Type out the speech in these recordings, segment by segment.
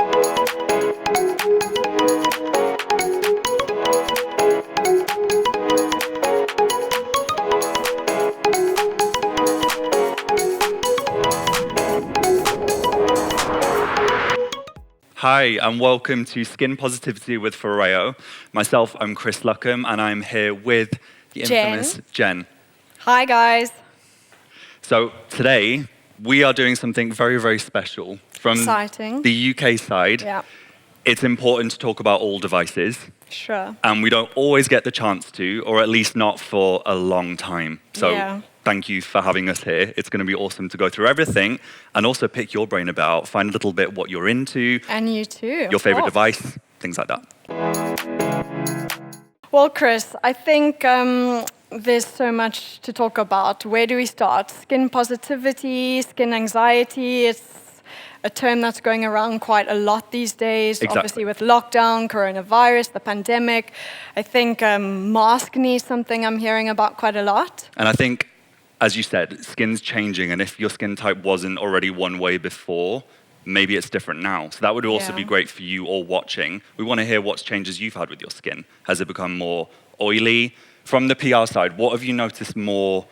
Hi, and welcome to SkinPosiTVty with FOREO. Myself, I'm Chris Luckham, and I'm here with the infamous Jen. Hi, guys. So today, we are doing something very, very special. From Exciting. the UK side, Yeah. it's important to talk about all devices. Sure. And we don't always get the chance to, or at least not for a long time. So thank you for having us here. It's going to be awesome to go through everything and also pick your brain about, find a little bit what you're into. And you too. Your favorite device, things like that. Well, Chris, I think there's so much to talk about. Where do we start? Skin positivity, skin anxiety. It's a term that's going around quite a lot these days. Exactly. Obviously with lockdown, coronavirus, the pandemic. I think maskne is something I'm hearing about quite a lot. And I think, as you said, skin's changing, and if your skin type wasn't already one way before, maybe it's different now. So that would also be great for you all watching. We want to hear what changes you've had with your skin. Has it become more oily? From the PR side, what have you noticed more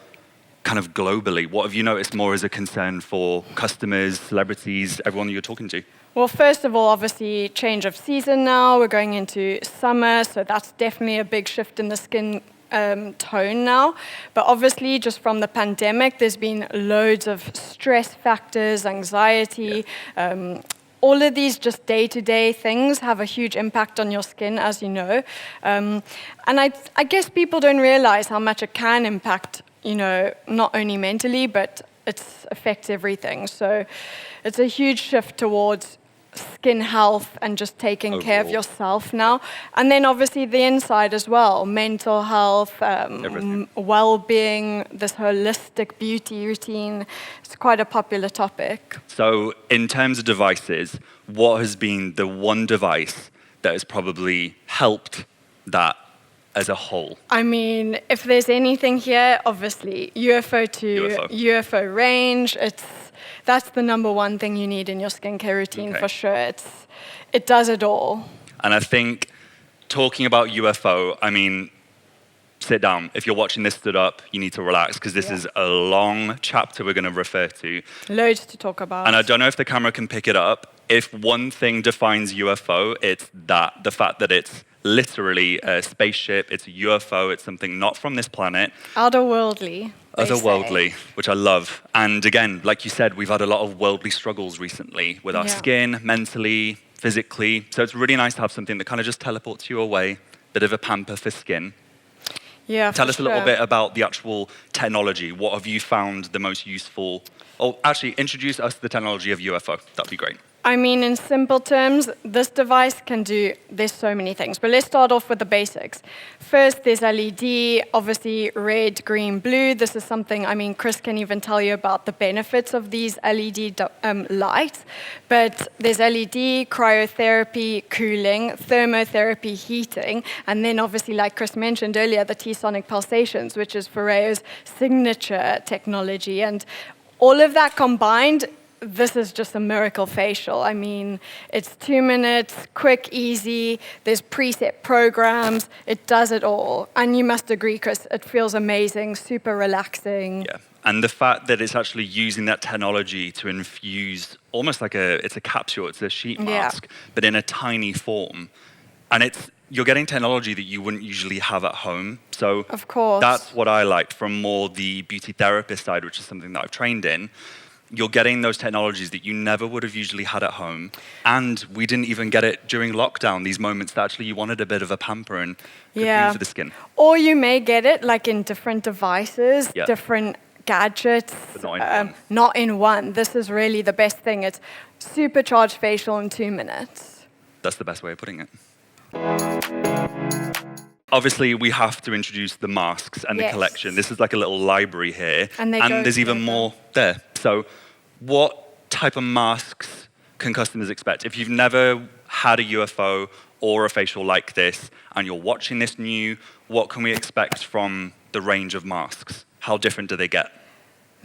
kind of globally? What have you noticed more as a concern for customers, celebrities, everyone you're talking to? Well, first of all, obviously, change of season now. We're going into summer, so that's definitely a big shift in the skin tone now. But obviously, just from the pandemic, there's been loads of stress factors, anxiety. All of these just day-to-day things have a huge impact on your skin, as you know. And I guess people don't realize how much it can impact, you know, not only mentally, but it affects everything. So it's a huge shift towards skin health and just taking care of yourself now. And then obviously the inside as well, mental health, well-being, this holistic beauty routine. It's quite a popular topic. So in terms of devices, what has been the one device that has probably helped that as a whole? I mean, if there's anything here, obviously, UFO to UFO range, that's the number one thing you need in your skincare routine for sure. It does it all. And I think talking about UFO, I mean, sit down. If you're watching this stood up, you need to relax because this is a long chapter we're going to refer to. Loads to talk about. And I don't know if the camera can pick it up. If one thing defines UFO, it's that, the fact that it's literally a spaceship, it's a UFO, it's something not from this planet. Otherworldly. Otherworldly, which I love. And again, like you said, we've had a lot of worldly struggles recently with our skin, mentally, physically. So it's really nice to have something that kind of just teleports you away, bit of a pamper for skin. Yeah, Tell us a little bit about the actual technology. What have you found the most useful? Oh, actually, introduce us to the technology of UFO. That'd be great. I mean, in simple terms, this device can do, there's so many things. But let's start off with the basics. First, there's LED, obviously red, green, blue. This is something, I mean, Chris can even tell you about the benefits of these LED lights. But there's LED, cryotherapy, cooling, thermotherapy, heating, and then obviously, like Chris mentioned earlier, the T-sonic pulsations, which is FOREO's signature technology. And all of that combined, this is just a miracle facial. I mean, it's 2 minutes, quick, easy. There's preset programs. It does it all. And you must agree, Chris, it feels amazing, super relaxing. Yeah, and the fact that it's actually using that technology to infuse almost like it's a capsule, it's a sheet mask, but in a tiny form. And you're getting technology that you wouldn't usually have at home. So of course, that's what I liked from more the beauty therapist side, which is something that I've trained in. You're getting those technologies that you never would have usually had at home. And we didn't even get it during lockdown, these moments that actually you wanted a bit of a pamper and good view for the skin. Or you may get it like in different devices, different gadgets. But not in one. Not in one. This is really the best thing. It's supercharged facial in 2 minutes. That's the best way of putting it. Obviously, we have to introduce the masks and the collection. This is like a little library here. And there's even more there. So what type of masks can customers expect? If you've never had a UFO or a facial like this, and you're watching this new, what can we expect from the range of masks? How different do they get?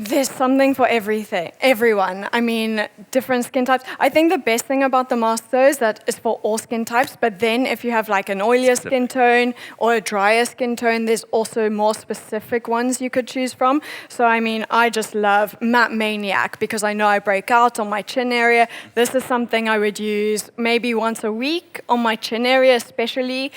There's something for everyone. I mean, different skin types. I think the best thing about the mask, though, is that it's for all skin types. But then if you have like an oilier skin tone or a drier skin tone, there's also more specific ones you could choose from. So, I mean, I just love Matte Maniac because I know I break out on my chin area. This is something I would use maybe once a week on my chin area, especially.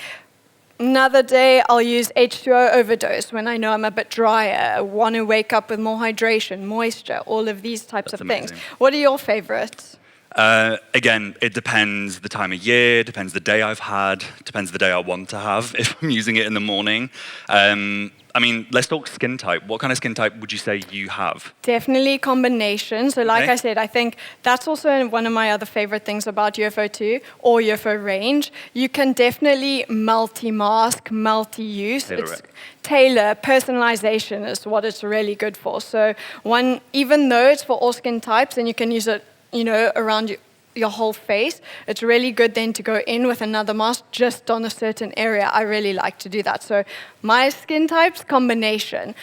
Another day, I'll use H2O overdose when I know I'm a bit drier, want to wake up with more hydration, moisture, all of these types of things. What are your favorites? Again, it depends the time of year, depends the day I've had, depends the day I want to have if I'm using it in the morning. I mean, let's talk skin type. What kind of skin type would you say you have? Definitely combination. So like I said, I think that's also one of my other favorite things about UFO 2 or UFO range. You can definitely multi-mask, multi-use. Tailor, personalization is what it's really good for. So even though it's for all skin types and you can use it, around your whole face, it's really good then to go in with another mask just on a certain area. I really like to do that. So my skin types, combination.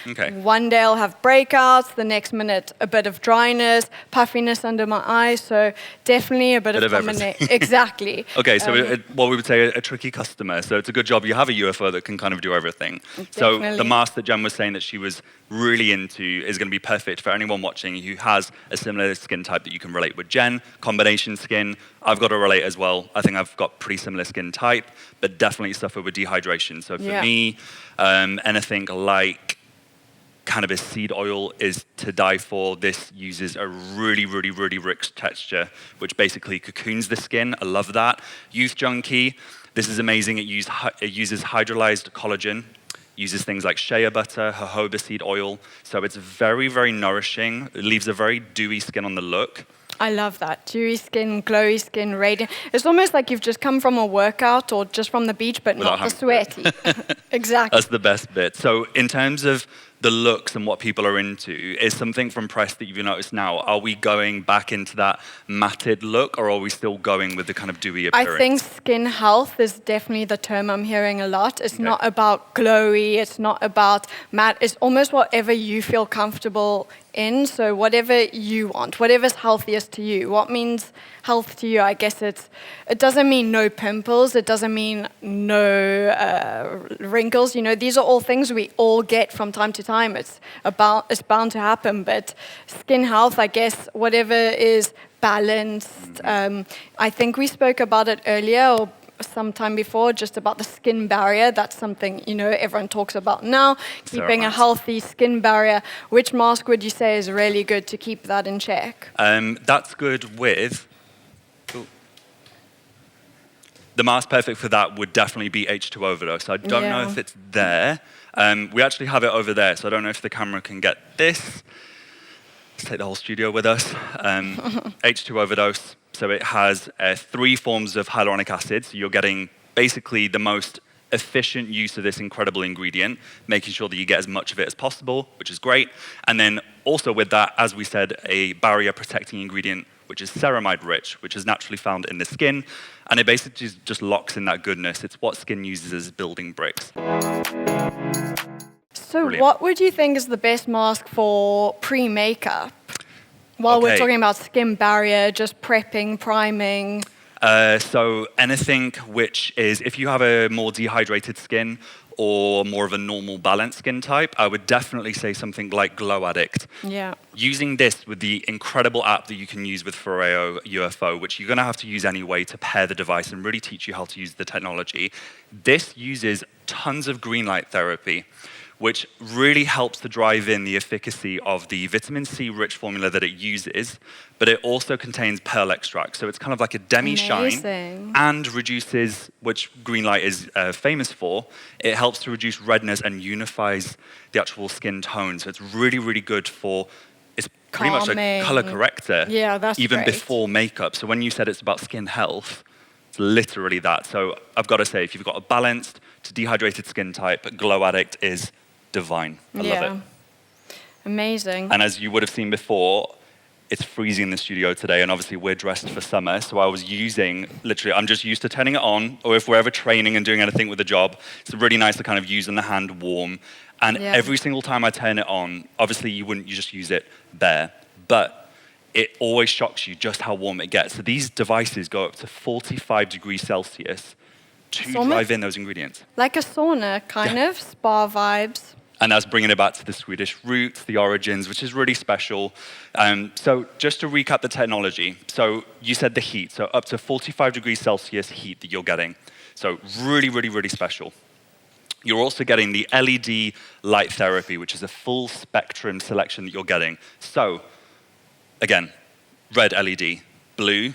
One day I'll have breakouts, the next minute a bit of dryness, puffiness under my eyes. So definitely a bit of combination. Exactly. Okay, so what we would say a tricky customer. So it's a good job you have a UFO that can kind of do everything. Definitely. So the mask that Jen was saying that she was really into is going to be perfect for anyone watching who has a similar skin type that you can relate with Jen. Combination skin, I've got to relate as well. I think I've got pretty similar skin type, but definitely suffer with dehydration. So for me, anything like cannabis seed oil is to die for. This uses a really, really, really rich texture, which basically cocoons the skin. I love that. Youth Junkie, this is amazing. It uses hydrolyzed collagen. Uses things like shea butter, jojoba seed oil. So it's very, very nourishing. It leaves a very dewy skin on the look. I love that. Dewy skin, glowy skin, radiant. It's almost like you've just come from a workout or just from the beach, but not the sweaty. Exactly. That's the best bit. So in terms of the looks and what people are into, is something from press that you've noticed now, are we going back into that matted look or are we still going with the kind of dewy appearance? I think skin health is definitely the term I'm hearing a lot. It's not about glowy, it's not about matte, it's almost whatever you feel comfortable in. So whatever you want, whatever's healthiest to you. What means health to you? I guess it doesn't mean no pimples, it doesn't mean no wrinkles. These are all things we all get from time to time. It's bound to happen, but skin health, I guess, whatever is balanced. I think we spoke about it earlier or sometime before, just about the skin barrier. That's something, everyone talks about now, keeping a healthy skin barrier. Which mask would you say is really good to keep that in check? That's good with... The mask perfect for that would definitely be H2 overdose. I don't know if it's there. We actually have it over there, so I don't know if the camera can get this. Let's take the whole studio with us. H2 overdose. So it has 3 forms of hyaluronic acid. So you're getting basically the most efficient use of this incredible ingredient, making sure that you get as much of it as possible, which is great. And then also with that, as we said, a barrier protecting ingredient, which is ceramide rich, which is naturally found in the skin. And it basically just locks in that goodness. It's what skin uses as building bricks. So what would you think is the best mask for pre-makeup? While we're talking about skin barrier, just prepping, priming. So anything which is, if you have a more dehydrated skin or more of a normal balanced skin type, I would definitely say something like Glow Addict. Yeah. Using this with the incredible app that you can use with FOREO UFO, which you're going to have to use anyway to pair the device and really teach you how to use the technology. This uses tons of green light therapy, which really helps to drive in the efficacy of the vitamin C rich formula that it uses, but it also contains pearl extract. So it's kind of like a demi-shine and reduces, which green light is famous for, it helps to reduce redness and unifies the actual skin tone. So it's really, really good for, it's pretty much a color corrector, even before makeup. So when you said it's about skin health, it's literally that. So I've got to say, if you've got a balanced to dehydrated skin type, Glow Addict is divine. I love it. Amazing. And as you would have seen before, it's freezing in the studio today, and obviously we're dressed for summer, so I was using, literally, I'm just used to turning it on, or if we're ever training and doing anything with the job, it's really nice to kind of use in the hand warm. And every single time I turn it on, obviously you just use it bare, but it always shocks you just how warm it gets. So these devices go up to 45 degrees Celsius to drive in those ingredients. Like a sauna, kind of, spa vibes. And that's bringing it back to the Swedish roots, the origins, which is really special. So just to recap the technology. So you said the heat, so up to 45 degrees Celsius heat that you're getting. So really, really, really special. You're also getting the LED light therapy, which is a full spectrum selection that you're getting. So, again, red LED, blue,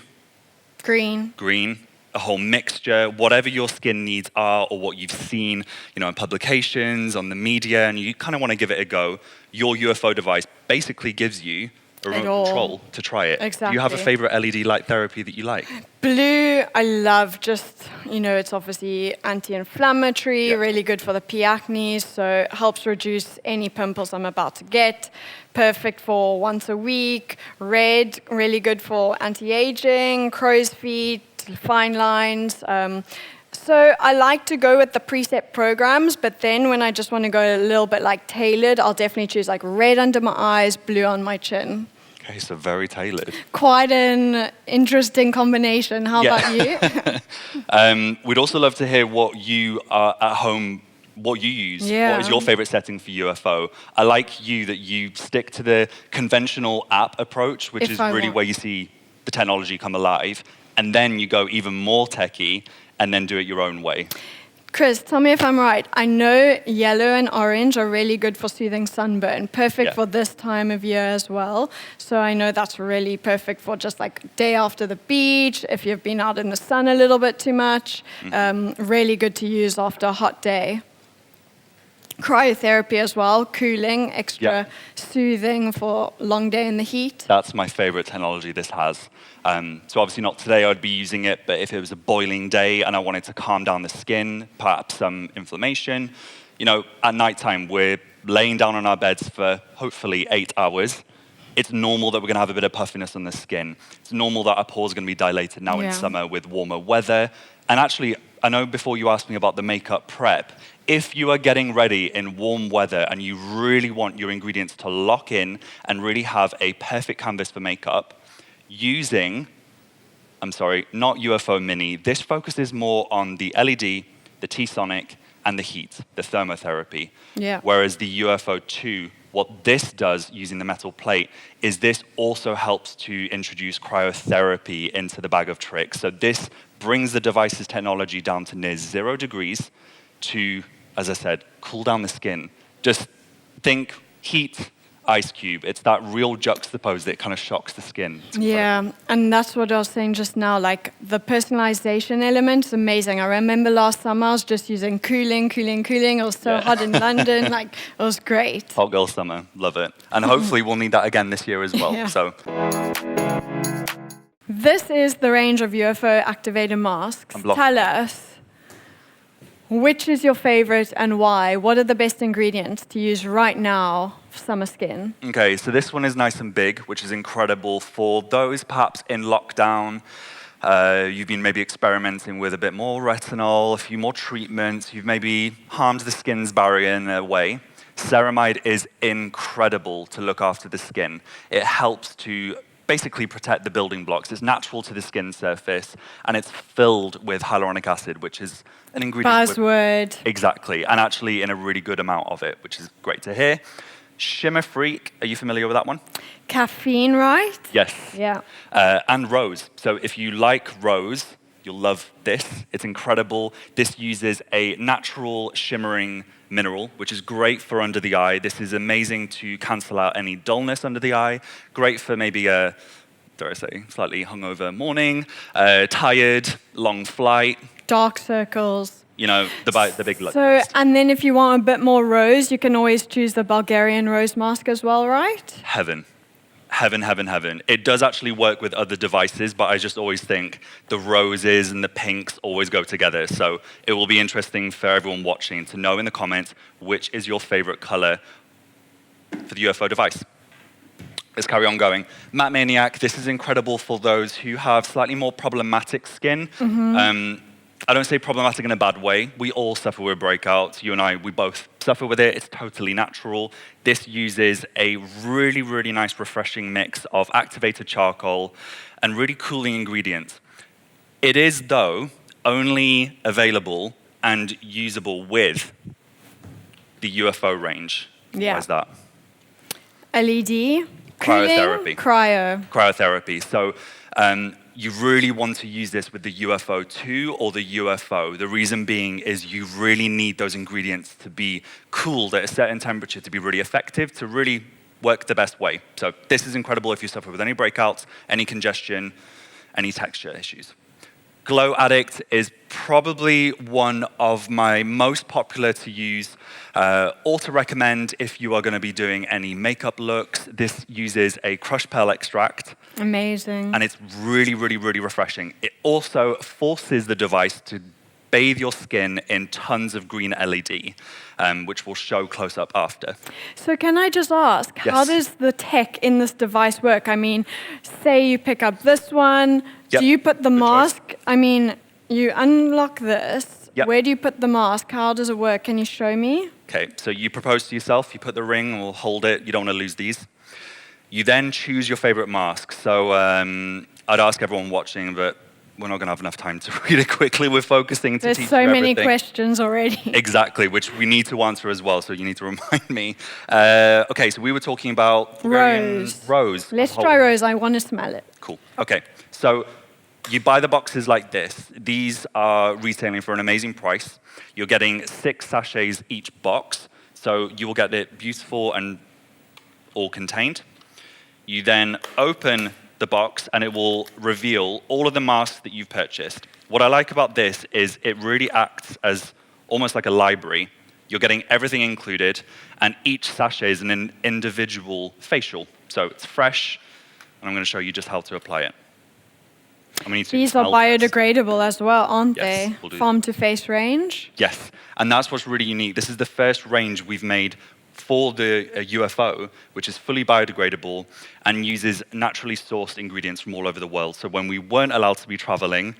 green, a whole mixture, whatever your skin needs are or what you've seen, in publications, on the media, and you kind of want to give it a go. Your UFO device basically gives you a remote control to try it. Exactly. Do you have a favorite LED light therapy that you like? Blue, I love. Just, it's obviously anti-inflammatory, really good for the P. acne, so it helps reduce any pimples I'm about to get. Perfect for once a week. Red, really good for anti-aging, crow's feet, fine lines. So I like to go with the preset programs, but then when I just want to go a little bit like tailored, I'll definitely choose like red under my eyes, blue on my chin. Okay, so very tailored. Quite an interesting combination. How about you? We'd also love to hear what you are at home, what you use. What is your favorite setting for UFO? I like that you stick to the conventional app approach, which is really where you see the technology come alive, and then you go even more techie and then do it your own way. Chris, tell me if I'm right. I know yellow and orange are really good for soothing sunburn. Perfect for this time of year as well. So I know that's really perfect for just like day after the beach, if you've been out in the sun a little bit too much. Really good to use after a hot day. Cryotherapy as well, cooling, extra soothing for a long day in the heat. That's my favorite technology this has. So obviously not today I'd be using it, but if it was a boiling day and I wanted to calm down the skin, perhaps some inflammation, at nighttime we're laying down on our beds for hopefully 8 hours. It's normal that we're going to have a bit of puffiness on the skin. It's normal that our pores are going to be dilated now in summer with warmer weather. And actually, I know before you asked me about the makeup prep, if you are getting ready in warm weather and you really want your ingredients to lock in and really have a perfect canvas for makeup, not UFO Mini, this focuses more on the LED, the T-Sonic, and the heat, the thermotherapy. Whereas the UFO 2, what this does using the metal plate is this also helps to introduce cryotherapy into the bag of tricks. So this brings the device's technology down to near 0 degrees to, as I said, cool down the skin. Just think heat, ice cube. It's that real juxtapose that kind of shocks the skin. And that's what I was saying just now, like the personalization element is amazing. I remember last summer I was just using cooling. It was so hot in London, like it was great. Hot girl summer, love it. And hopefully we'll need that again this year as well. So. This is the range of UFO activated masks. Tell us, which is your favorite and why? What are the best ingredients to use right now for summer skin? Okay, so this one is nice and big, which is incredible for those perhaps in lockdown. You've been maybe experimenting with a bit more retinol, a few more treatments. You've maybe harmed the skin's barrier in a way. Ceramide is incredible to look after the skin. It helps to basically protect the building blocks. It's natural to the skin surface, and it's filled with hyaluronic acid, which is an ingredient. Buzzword. Exactly, and actually in a really good amount of it, which is great to hear. Shimmer Freak, are you familiar with that one? Caffeine, right? Yes. Yeah. And rose. So if you like rose, you'll love this. It's incredible. This uses a natural shimmering mineral, which is great for under the eye. This is amazing to cancel out any dullness under the eye. Great for maybe a, dare I say, slightly hungover morning, tired, long flight. Dark circles. The big look. So, and then if you want a bit more rose, you can always choose the Bulgarian rose mask as well, right? Heaven. It does actually work with other devices, but I just always think the roses and the pinks always go together. So it will be interesting for everyone watching to know in the comments which is your favorite color for the UFO device. Let's carry on going. Matte Maniac, this is incredible for those who have slightly more problematic skin. I don't say problematic in a bad way. We all suffer with breakouts. You and I, we both suffer with it. It's totally natural. This uses a really, really nice, refreshing mix of activated charcoal and really cooling ingredients. It is, though, only available and usable with the UFO range. Yeah. Why is that? LED, Cryotherapy. Cryotherapy. So you really want to use this with the UFO 2 or the UFO. The reason being is you really need those ingredients to be cooled at a certain temperature to be really effective, to really work the best way. So this is incredible if you suffer with any breakouts, any congestion, any texture issues. Glow Addict is probably one of my most popular to use, or to recommend if you are going to be doing any makeup looks. This uses a crushed pearl extract. Amazing. And it's really, really, really refreshing. It also forces the device to bathe your skin in tons of green LED, which we'll show close up after. So can I just ask, Yes. how does the tech in this device work? I mean, say you pick up this one, Yep. do you put the Good mask? I mean, you unlock this. Yep. Where do you put the mask? How does it work? Can you show me? Okay, so you propose to yourself, you put the ring, we'll hold it, you don't want to lose these. You then choose your favorite mask. So I'd ask everyone watching, but we're not going to have enough time to read it quickly. We're focusing to There's teach so you many everything. questions already. Exactly, which we need to answer as well, so you need to remind me. Okay, so we were talking about Rose. Rose. Let's Hold try it. rose. I want to smell it. Cool. Okay, so you buy the boxes like this. These are retailing for an amazing price. You're getting 6 sachets each box, so you will get it beautiful and all contained. You then open the box and it will reveal all of the masks that you've purchased. What I like about this is it really acts as almost like a library. You're getting everything included, and each sachet is an individual facial. So it's fresh, and I'm going to show you just how to apply it. These are biodegradable as well, aren't Yes, they? we'll do Farm to face range. Yes, and that's what's really unique. This is the first range we've made for the UFO, which is fully biodegradable and uses naturally sourced ingredients from all over the world. So when we weren't allowed to be traveling,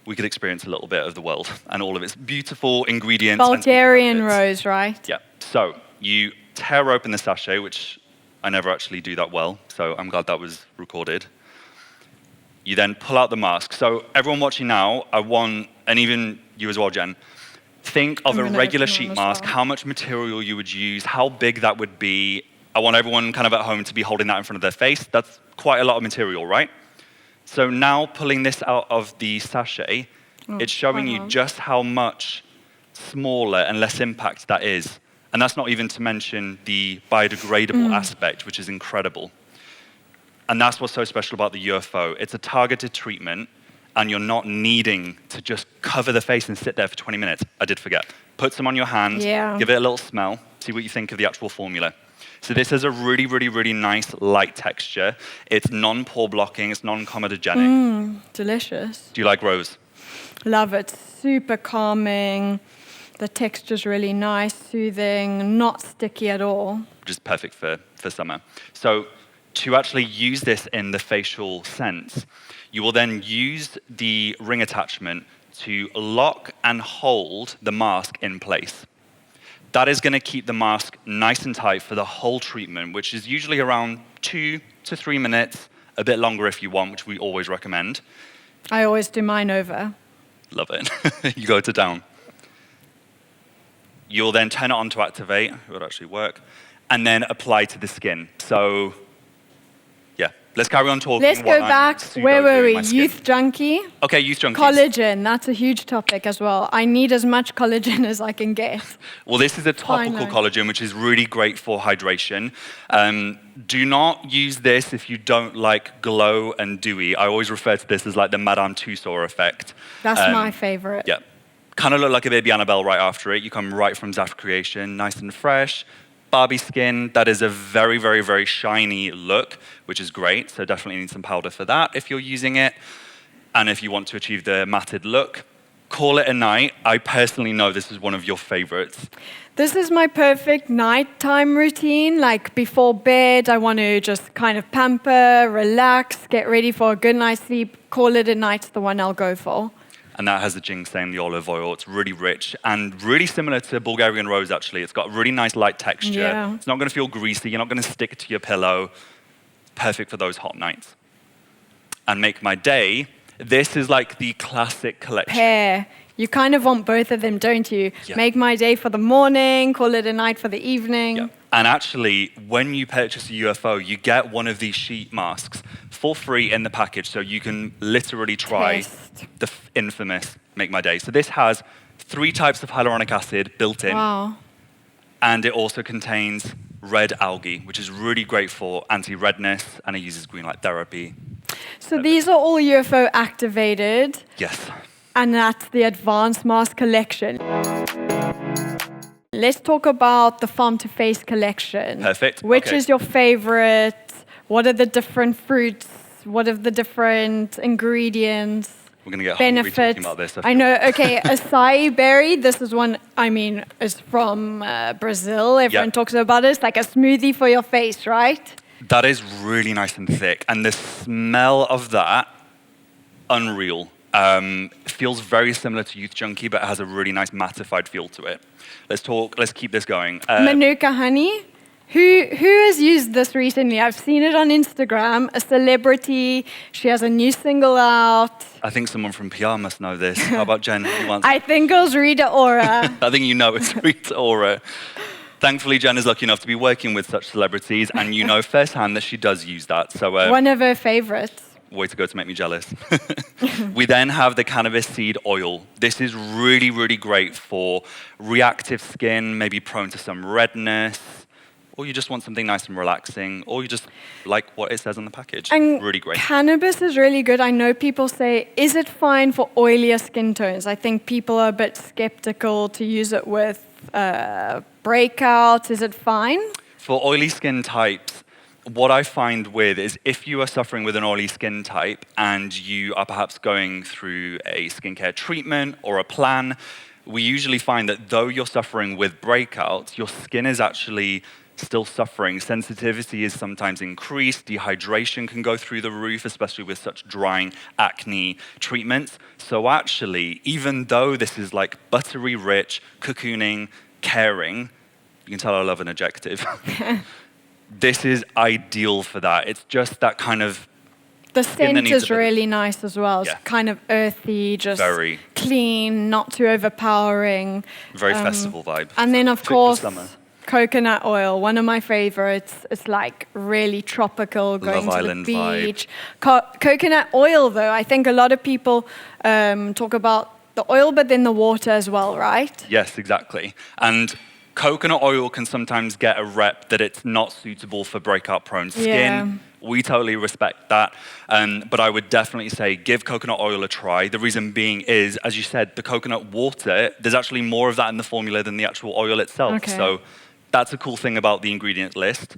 we could experience a little bit of the world and all of its beautiful ingredients. Bulgarian rose, right? Yeah, so you tear open the sachet, which I never actually do that well, so I'm glad that was recorded. You then pull out the mask. So everyone watching now, I want, and even you as well, Jen, think of a regular sheet mask, how much material you would use, how big that would be. I want everyone kind of at home to be holding that in front of their face. That's quite a lot of material, right? So now pulling this out of the sachet, it's showing you just how much smaller and less impact that is. And that's not even to mention the biodegradable aspect, which is incredible. And that's what's so special about the UFO. It's a targeted treatment, and you're not needing to just cover the face and sit there for 20 minutes. I did forget. Put some on your hand, give it a little smell, see what you think of the actual formula. So this has a really, really, really nice light texture. It's non-pore blocking, it's non-comedogenic. Delicious. Do you like rose? Love it. Super calming. The texture's really nice, soothing, not sticky at all. Which is perfect for summer. So to actually use this in the facial sense, you will then use the ring attachment to lock and hold the mask in place. That is going to keep the mask nice and tight for the whole treatment, which is usually around 2 to 3 minutes, a bit longer if you want, which we always recommend. I always do mine over. Love it. You go to down. You'll then turn it on to activate, it would actually work, and then apply to the skin. So, yeah, let's carry on talking. Let's go back. Where were we? Youth junkie? Okay, youth junkies. Collagen, that's a huge topic as well. I need as much collagen as I can get. Well, this is a topical collagen, which is really great for hydration. Do not use this if you don't like glow and dewy. I always refer to this as like the Madame Tussauds effect. That's my favorite. Yeah. Kind of look like a baby Annabelle right after it. You come right from Zaf Creation, nice and fresh. Barbie skin, that is a very, very, very shiny look, which is great. So definitely need some powder for that if you're using it. And if you want to achieve the matted look, call it a night. I personally know this is one of your favorites. This is my perfect nighttime routine. Like before bed, I want to just kind of pamper, relax, get ready for a good night's sleep. Call it a night's the one I'll go for. and that has the ginseng, the olive oil. It's really rich and really similar to Bulgarian rose, actually. It's got a really nice light texture. Yeah. It's not going to feel greasy. You're not going to stick to your pillow. Perfect for those hot nights. And Make My Day, this is like the classic collection. Pair. You kind of want both of them, don't you? Yeah. Make My Day for the morning, call it a night for the evening. Yeah. And actually, when you purchase a UFO, you get one of these sheet masks for free in the package, so you can literally try the infamous Make My Day. So this has 3 types of hyaluronic acid built in. Wow. And it also contains red algae, which is really great for anti-redness, and it uses green light therapy. So these are all UFO activated. Yes. And that's the advanced mask collection. Let's talk about the farm to face collection. Perfect. Which is your favorite? What are the different fruits? What are the different ingredients? We're going to get hungry talking about this. I know. Okay, acai berry. This is one, I mean, is from Brazil. Everyone talks about it. It's like a smoothie for your face, right? That is really nice and thick. And the smell of that, unreal. Feels very similar to Youth Junkie, but it has a really nice mattified feel to it. Let's keep this going. Manuka honey. Who has used this recently? I've seen it on Instagram. A celebrity. She has a new single out. I think someone from PR must know this. How about Jen? I think it was Rita Ora. I think you know it's Rita Ora. Thankfully, Jen is lucky enough to be working with such celebrities, and you know firsthand that she does use that. So one of her favorites. Way to go to make me jealous. We then have the cannabis seed oil. This is really, really great for reactive skin, maybe prone to some redness, or you just want something nice and relaxing, or you just like what it says on the package. And really great. Cannabis is really good. I know people say, is it fine for oilier skin tones? I think people are a bit skeptical to use it with breakouts. Is it fine? For oily skin types, what I find with is if you are suffering with an oily skin type and you are perhaps going through a skincare treatment or a plan, we usually find that though you're suffering with breakouts, your skin is actually still suffering. Sensitivity is sometimes increased, dehydration can go through the roof, especially with such drying acne treatments. So actually, even though this is like buttery rich, cocooning, caring, you can tell I love an adjective, this is ideal for that. It's just that kind of... The scent is really nice as well. It's kind of earthy, just very clean, not too overpowering. Very festival vibe. And then, of course, coconut oil, one of my favorites. It's like really tropical, going Love to Island the beach. Coconut oil, though, I think a lot of people talk about the oil, but then the water as well, right? Yes, exactly. And coconut oil can sometimes get a rep that it's not suitable for breakout-prone skin. Yeah. We totally respect that. But I would definitely say give coconut oil a try. The reason being is, as you said, the coconut water, there's actually more of that in the formula than the actual oil itself. Okay. So that's a cool thing about the ingredient list.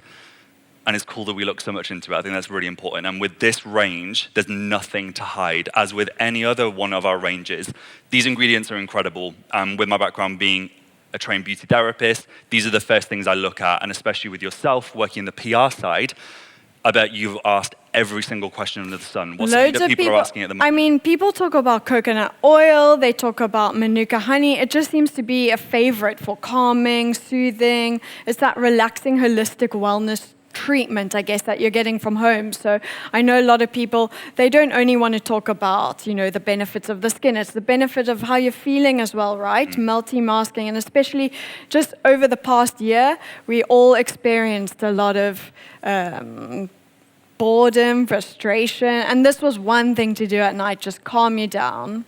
And it's cool that we look so much into it. I think that's really important. And with this range, there's nothing to hide. As with any other one of our ranges, these ingredients are incredible. With my background being a trained beauty therapist, these are the first things I look at. And especially with yourself working the PR side, I bet you've asked every single question under the sun. What's something that people are asking at the moment? I mean, people talk about coconut oil, they talk about Manuka honey. It just seems to be a favorite for calming, soothing. It's that relaxing, holistic wellness treatment, I guess, that you're getting from home. So I know a lot of people, they don't only want to talk about, you know, the benefits of the skin. It's the benefit of how you're feeling as well, right? Multi-masking, and especially just over the past year, we all experienced a lot of boredom, frustration, and this was one thing to do at night, just calm you down.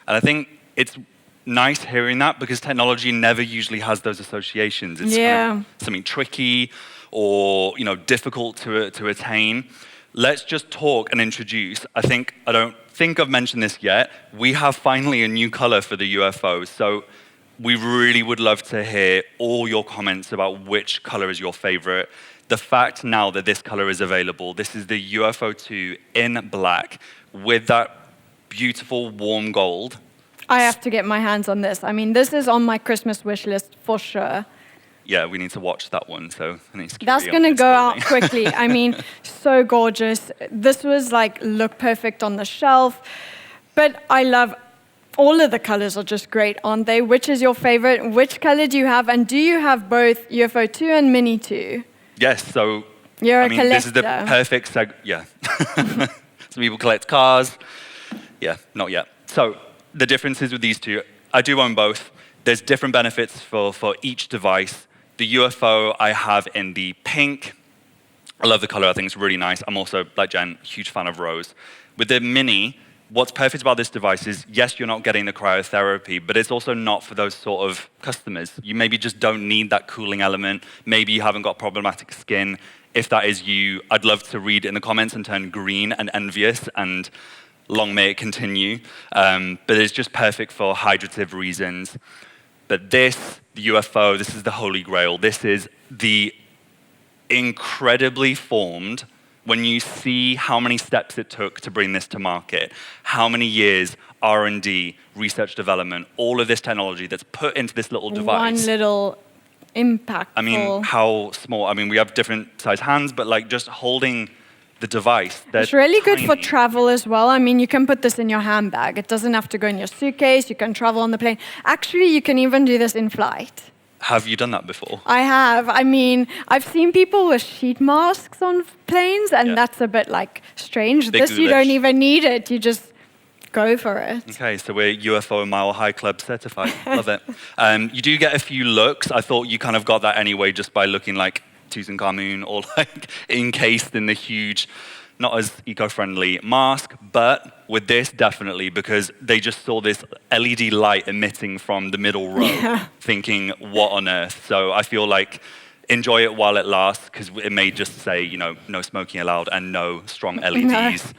And I think it's nice hearing that because technology never usually has those associations. It's kind of something tricky or, you know, difficult to attain. Let's just talk and introduce. I don't think I've mentioned this yet. We have finally a new color for the UFO. So we really would love to hear all your comments about which color is your favorite. The fact now that this color is available, this is the UFO 2 in black with that beautiful warm gold. I have to get my hands on this. I mean, this is on my Christmas wish list for sure. Yeah, we need to watch that one. So that's going to go out quickly. I mean, so gorgeous. This was like look perfect on the shelf. But I love All of the colors are just great, aren't they? Which is your favorite? Which color do you have? And do you have both UFO 2 and Mini 2? Yes, so You're a collector. this is the perfect yeah. Some people collect cars. Yeah, not yet. So the differences with these two, I do own both. There's different benefits for each device. The UFO I have in the pink. I love the color, I think it's really nice. I'm also, like Jen, huge fan of rose. With the Mini, what's perfect about this device is, yes, you're not getting the cryotherapy, but it's also not for those sort of customers. You maybe just don't need that cooling element. Maybe you haven't got problematic skin. If that is you, I'd love to read in the comments and turn green and envious, and long may it continue. But it's just perfect for hydrative reasons. But this, the UFO, this is the holy grail. This is the incredibly formed, when you see how many steps it took to bring this to market, how many years R&D, research development, all of this technology that's put into this little device. One little impactful. I mean, how small? I mean, we have different size hands, but like just holding the device. It's really good for travel as well. I mean, you can put this in your handbag. It doesn't have to go in your suitcase. You can travel on the plane. Actually, you can even do this in flight. Have you done that before? I have. I mean, I've seen people with sheet masks on planes, and that's a bit like strange. Big this, you don't even need it. You just go for it. Okay, so we're UFO Mile High Club certified. Love it. You do get a few looks. I thought you kind of got that anyway just by looking like Tutankhamun or like encased in the huge, not as eco-friendly mask, but with this, definitely, because they just saw this LED light emitting from the middle row, thinking, what on earth? So I feel like enjoy it while it lasts, because it may just say, you know, no smoking allowed and no strong LEDs,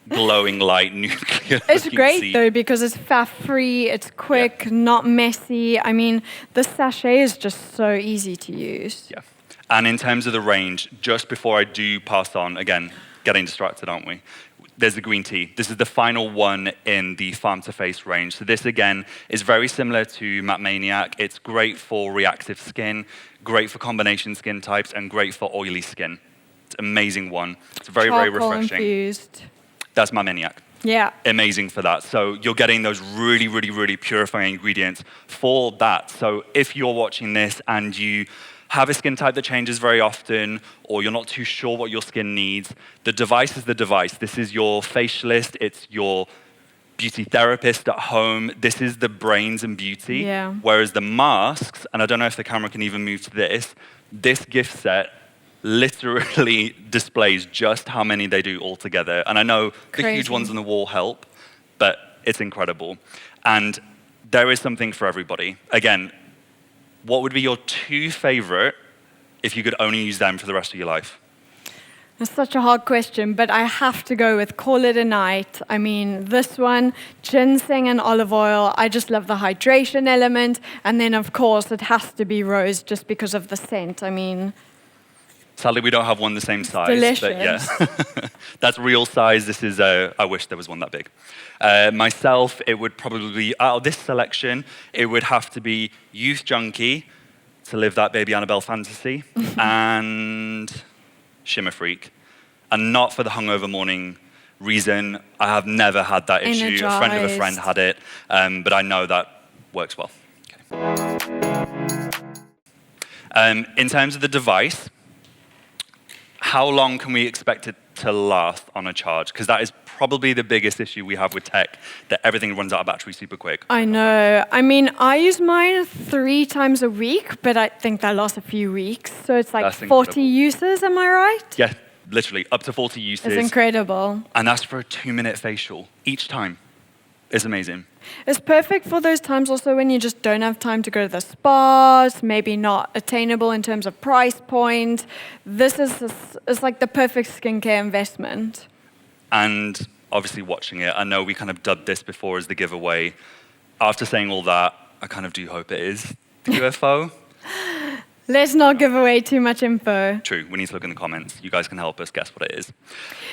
glowing light, nuclear. It's great, though, because it's faff-free, it's quick, not messy. I mean, the sachet is just so easy to use. Yeah. And in terms of the range, just before I do pass on, again, getting distracted, aren't we? There's the green tea. This is the final one in the Farm to Face range. So this, again, is very similar to Matte Maniac. It's great for reactive skin, great for combination skin types, and great for oily skin. It's an amazing one. It's very, very refreshing. Infused. That's Matte Maniac. Yeah. Amazing for that. So you're getting those really, really, really purifying ingredients for that. So if you're watching this and you have a skin type that changes very often, or you're not too sure what your skin needs, the device is the device. This is your facialist, it's your beauty therapist at home. This is the brains and beauty. Yeah. Whereas the masks, and I don't know if the camera can even move to this gift set literally displays just how many they do altogether. And I know the huge ones on the wall help, but it's incredible. And there is something for everybody. Again, what would be your two favorite if you could only use them for the rest of your life? It's such a hard question, but I have to go with Call It a Night. I mean, this one, ginseng and olive oil. I just love the hydration element. And then, of course, it has to be rose just because of the scent. I mean, sadly, we don't have one the same size. Delicious. But yeah, that's real size. This is, I wish there was one that big. Myself, it would probably be, out of this selection, it would have to be Youth Junkie, to live that Baby Annabelle fantasy, and Shimmer Freak. And not for the hungover morning reason. I have never had that issue. Energized. A friend of a friend had it, but I know that works well. Okay. In terms of the device, how long can we expect it to last on a charge? Because that is probably the biggest issue we have with tech, that everything runs out of battery super quick. I know. I mean, I use mine 3 times a week, but I think that lasts a few weeks. So it's like That's 40 uses, am I right? Yeah, literally, up to 40 uses. It's incredible. And that's for a 2-minute facial each time. It's amazing. It's perfect for those times also when you just don't have time to go to the spas, maybe not attainable in terms of price point. This is like the perfect skincare investment. And obviously watching it, I know we kind of dubbed this before as the giveaway. After saying all that, I kind of do hope it is the UFO. Let's not give away too much info. True, we need to look in the comments. You guys can help us guess what it is.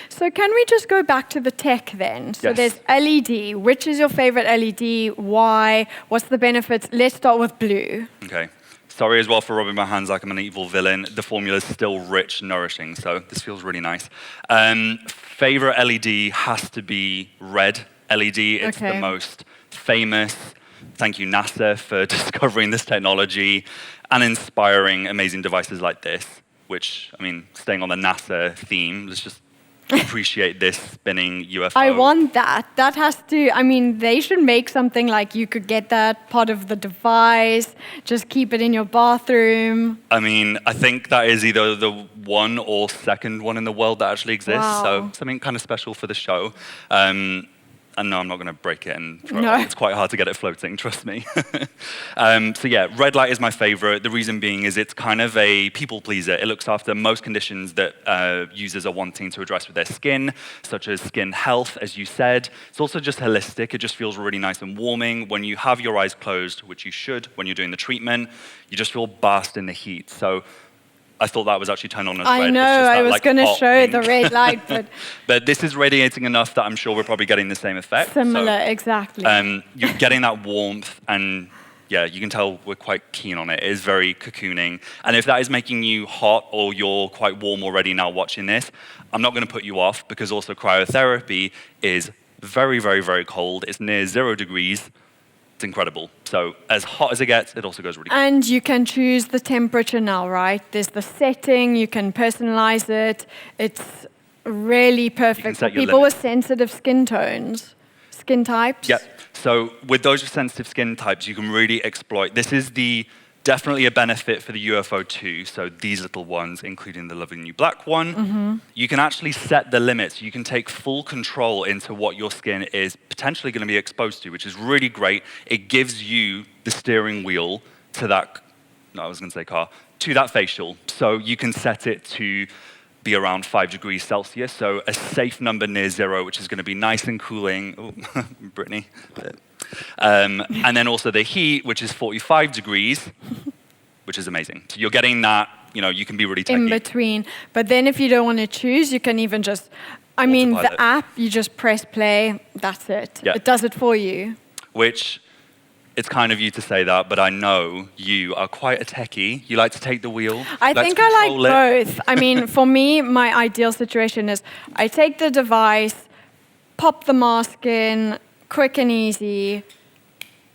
So can we just go back to the tech then? So there's LED. Which is your favorite LED? Why? What's the benefits? Let's start with blue. Okay. Sorry as well for rubbing my hands like I'm an evil villain. The formula is still rich, nourishing, so this feels really nice. Favorite LED has to be red LED. It's the most famous. Thank you, NASA, for discovering this technology and inspiring amazing devices like this, which, I mean, staying on the NASA theme, let's just appreciate this spinning UFO. I want that. That has to, I mean, they should make something like you could get that part of the device, just keep it in your bathroom. I mean, I think that is either the one or second one in the world that actually exists. Wow. So something kind of special for the show. And no, I'm not going to break it and throw No. it. It's quite hard to get it floating, trust me. So yeah, red light is my favorite. The reason being is it's kind of a people pleaser. It looks after most conditions that users are wanting to address with their skin, such as skin health, as you said. It's also just holistic. It just feels really nice and warming. When you have your eyes closed, which you should when you're doing the treatment, you just feel basked in the heat. So I thought that was actually turned on as red. I know, I was going to show the red light, but... But this is radiating enough that I'm sure we're probably getting the same effect. Similar, exactly. You're getting that warmth, and yeah, you can tell we're quite keen on it. It is very cocooning. And if that is making you hot or you're quite warm already now watching this, I'm not going to put you off, because also cryotherapy is very, very, very cold. It's near 0 degrees. It's incredible. So as hot as it gets, it also goes really cold. And you can choose the temperature now, right? There's the setting, you can personalize it. It's really perfect for people with sensitive skin tones, skin types. Yeah. So with those with sensitive skin types, you can really exploit. This is definitely a benefit for the UFO 2. So these little ones, including the lovely new black one, you can actually set the limits. You can take full control into what your skin is potentially going to be exposed to, which is really great. It gives you the steering wheel to that, no, I was going to say car, to that facial. So you can set it to be around 5 degrees Celsius, so a safe number near 0, which is going to be nice and cooling. Oh, Brittany. And then also the heat, which is 45 degrees, which is amazing. So you're getting that, you can be really techy. In between. But then if you don't want to choose, you can even just, I mean, the app, you just press play, that's it. Yeah. It does it for you. Which, it's kind of you to say that, but I know you are quite a techie. You like to take the wheel. I think I like both. I mean, for me, my ideal situation is I take the device, pop the mask in, quick and easy.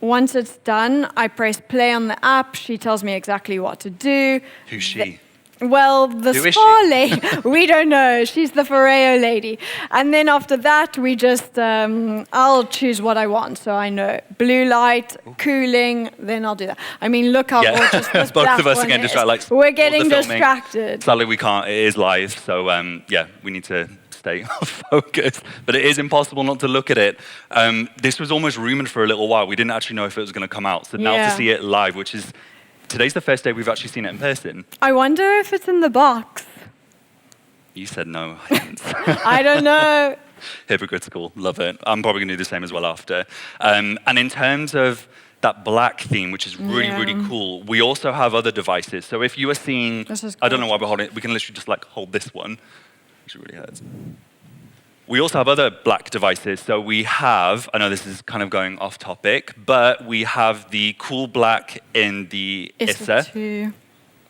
Once it's done, I press play on the app. She tells me exactly what to do. Who's she? Well, the spa lady, we don't know. She's the FOREO lady. And then after that, we just, I'll choose what I want. So I know blue light, cooling, then I'll do that. I mean, look how gorgeous this Both of us again is. distracted. We're getting distracted. Sadly, we can't. It is live. So yeah, we need to stay focused. But it is impossible not to look at it. This was almost rumored for a little while. We didn't actually know if it was going to come out. So now to see it live, which is... Today's the first day we've actually seen it in person. I wonder if it's in the box. You said no. I didn't. I don't know. Hypocritical. Love it. I'm probably going to do the same as well after. And in terms of that black theme, which is really, really cool, we also have other devices. So if you are seeing... I don't know why we're holding it. We can literally just hold this one, which really hurts. We also have other black devices. So we have, I know this is kind of going off topic, but we have the cool black in the ISSA,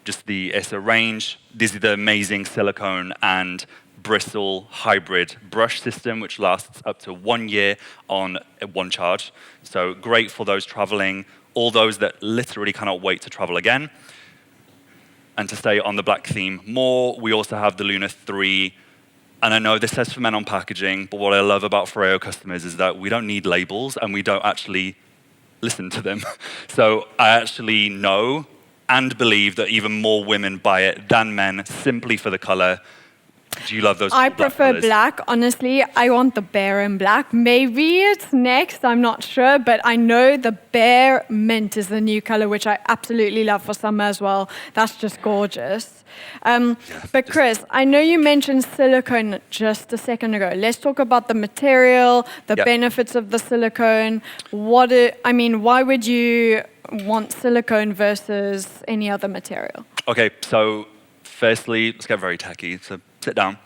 just the ISSA range. This is the amazing silicone and bristle hybrid brush system, which lasts up to 1 year on one charge. So great for those traveling, all those that literally cannot wait to travel again. And to stay on the black theme more, we also have the Luna 3. And I know this says for men on packaging, but what I love about FOREO customers is that we don't need labels and we don't actually listen to them. So I actually know and believe that even more women buy it than men simply for the color. Do you love those? I prefer black, honestly. I want the bear in black. Maybe it's next, I'm not sure, but I know the bear mint is the new color, which I absolutely love for summer as well. That's just gorgeous. But Chris, I know you mentioned silicone just a second ago. Let's talk about the material, the benefits of the silicone. Why would you want silicone versus any other material? Okay, so firstly, let's get very techy. So sit down.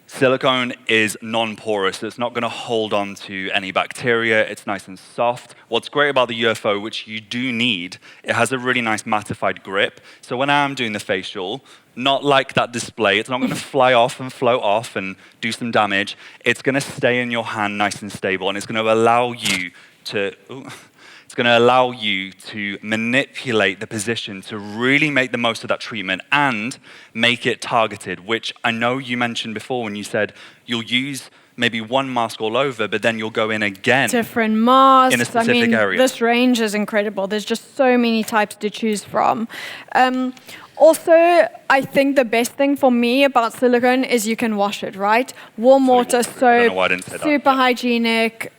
Silicone is non-porous, so it's not going to hold on to any bacteria. It's nice and soft. What's great about the UFO, which you do need, it has a really nice mattified grip. So when I'm doing the facial, not like that display, it's not going to fly off and float off and do some damage. It's going to stay in your hand nice and stable, and it's going to allow you to, it's going to allow you to manipulate the position to really make the most of that treatment and make it targeted, which I know you mentioned before when you said you'll use maybe one mask all over, but then you'll go in again. Different masks. In a specific area. This range is incredible. There's just so many types to choose from. Also, I think the best thing for me about silicone is you can wash it, right? Warm water, soap, super hygienic.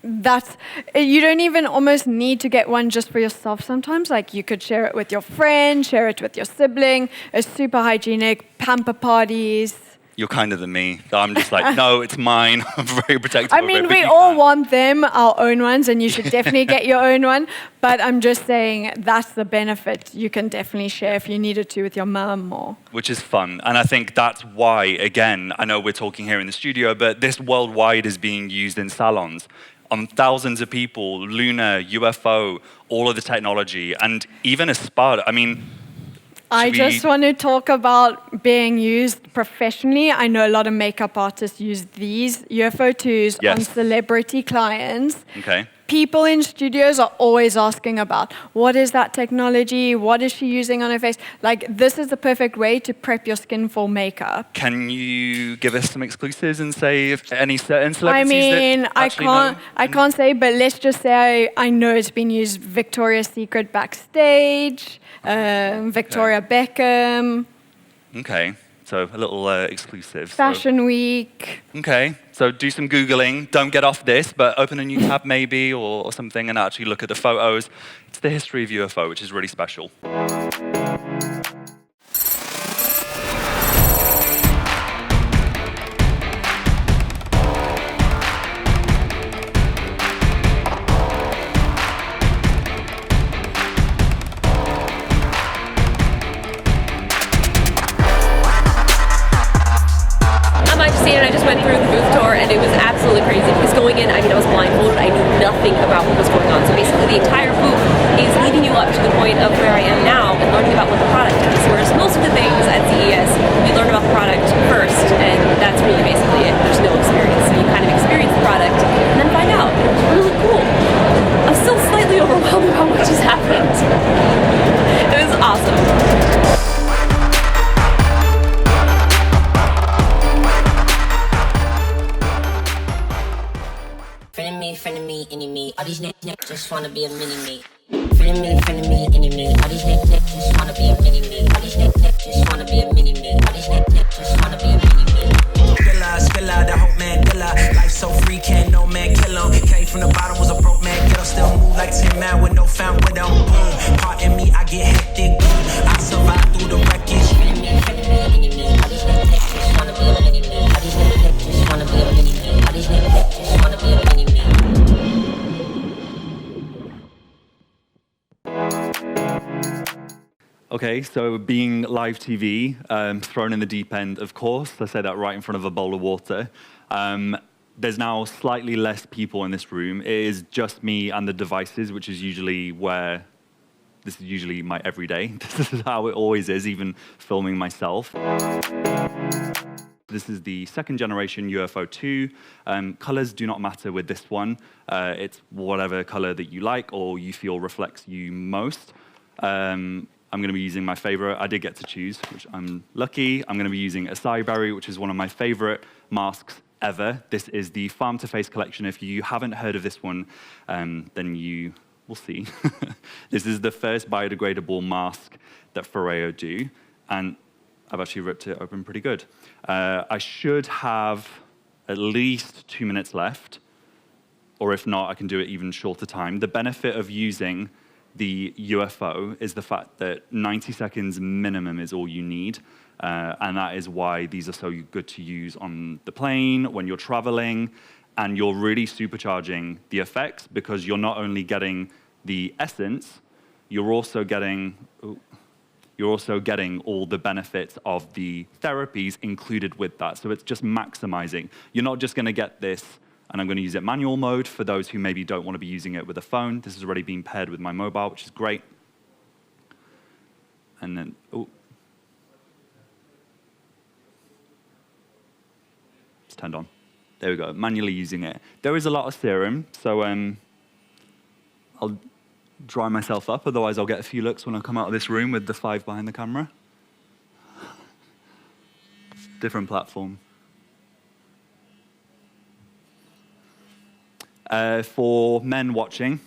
You don't even almost need to get one just for yourself sometimes. Like you could share it with your friend, share it with your sibling. It's super hygienic, pamper parties. You're kinder than me. I'm just like, no, it's mine. I'm very protective of it. I mean, we all want them, our own ones, and you should definitely get your own one. But I'm just saying that's the benefit. You can definitely share if you needed to with your mum or... Which is fun. And I think that's why, again, I know we're talking here in the studio, but this worldwide is being used in salons on thousands of people, lunar, UFO, all of the technology, and even a spa. I mean... I just want to talk about being used professionally. I know a lot of makeup artists use these UFO 2s on celebrity clients. Okay. People in studios are always asking about, what is that technology? What is she using on her face? Like, this is the perfect way to prep your skin for makeup. Can you give us some exclusives and say if any certain celebrities I can't say, but let's just say I know it's been used Victoria's Secret backstage, Victoria Beckham. Okay. So a little exclusive. Fashion Week. Okay, so do some Googling. Don't get off this, but open a new tab maybe or something and actually look at the photos. It's the history of UFO, which is really special. I just went through the booth tour and it was absolutely crazy because going in, I mean, I was blindfolded. I knew nothing about what was going on. So basically the entire booth is leading you up to the point of where I am now and learning about what the product is. Whereas most of the things at CES, we learn about the product first and that's really basically it. There's no experience. So you kind of experience the product and then find out. It was really cool. I'm still slightly overwhelmed about what just happened. It was awesome. Friend of me, enemy. All these niggas just wanna be a mini-me. Friend of me, enemy. All these niggas just wanna be a mini-me. All these niggas just wanna be a mini-me. All these niggas just wanna be a mini-me. Spilla, the hope man, Dilla. Life so free, can't no man kill him. Came from the bottom, was a broke man, get up, still move like 10 man with no found with them. Boom, pardon me, I get hectic. I survive through the wreckage. Friend of me, enemy. All these niggas just wanna be a mini-me. All these niggas just wanna be a mini-me. All these niggas just wanna be a mini-me. Okay, so being live TV, thrown in the deep end, of course. I say that right in front of a bowl of water. There's now slightly less people in this room. It is just me and the devices, which is usually this is usually my everyday. This is how it always is, even filming myself. This is the second generation UFO 2. Colors do not matter with this one. It's whatever color that you like or you feel reflects you most. I'm going to be using my favorite. I did get to choose, which I'm lucky. I'm going to be using Acai Berry, which is one of my favorite masks ever. This is the Farm to Face collection. If you haven't heard of this one, then you will see. This is the first biodegradable mask that FOREO do, and I've actually ripped it open pretty good. I should have at least 2 minutes left, or if not, I can do it even shorter time. The benefit of using the UFO is the fact that 90 seconds minimum is all you need. And that is why these are so good to use on the plane, when you're traveling, and you're really supercharging the effects because you're not only getting the essence, you're also getting all the benefits of the therapies included with that. So it's just maximizing. You're not just going to get this, and I'm going to use it manual mode for those who maybe don't want to be using it with a phone. This has already been paired with my mobile, which is great. And then, it's turned on. There we go, manually using it. There is a lot of serum, so I'll dry myself up, otherwise I'll get a few looks when I come out of this room with the 5 behind the camera. Different platform. For men watching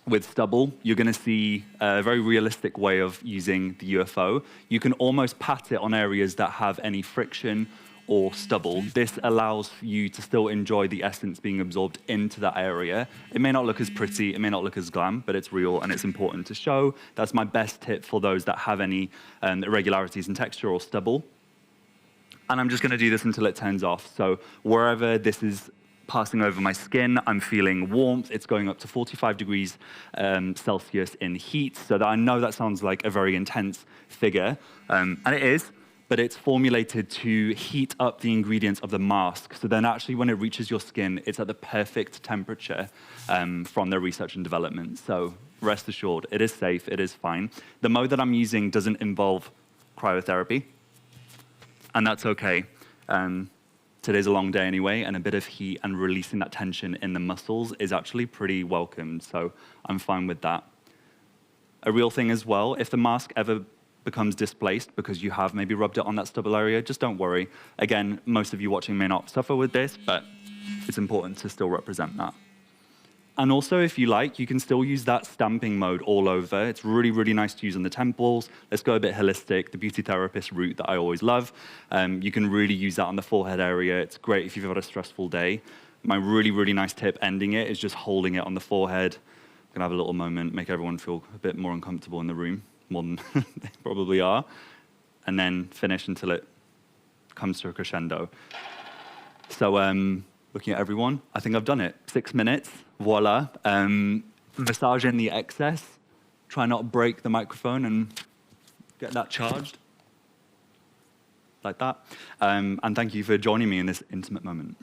with stubble, you're going to see a very realistic way of using the UFO. You can almost pat it on areas that have any friction or stubble. This allows you to still enjoy the essence being absorbed into that area. It may not look as pretty, it may not look as glam, but it's real and it's important to show. That's my best tip for those that have any irregularities in texture or stubble. And I'm just going to do this until it turns off. So wherever this is passing over my skin, I'm feeling warmth. It's going up to 45 degrees Celsius in heat. So that I know that sounds like a very intense figure, and it is, but it's formulated to heat up the ingredients of the mask. So then actually when it reaches your skin, it's at the perfect temperature from their research and development. So rest assured, it is safe, it is fine. The mode that I'm using doesn't involve cryotherapy, and that's okay. Today's a long day anyway, and a bit of heat and releasing that tension in the muscles is actually pretty welcomed, so I'm fine with that. A real thing as well, if the mask ever becomes displaced because you have maybe rubbed it on that stubble area, just don't worry. Again, most of you watching may not suffer with this, but it's important to still represent that. And also, if you like, you can still use that stamping mode all over. It's really, really nice to use on the temples. Let's go a bit holistic, the beauty therapist route that I always love. You can really use that on the forehead area. It's great if you've had a stressful day. My really, really nice tip ending it is just holding it on the forehead. I'm gonna have a little moment, make everyone feel a bit more uncomfortable in the room, more than they probably are, and then finish until it comes to a crescendo. So, looking at everyone, I think I've done it. 6 minutes, voila. Massage in the excess. Try not to break the microphone and get that charged. Like that. And thank you for joining me in this intimate moment.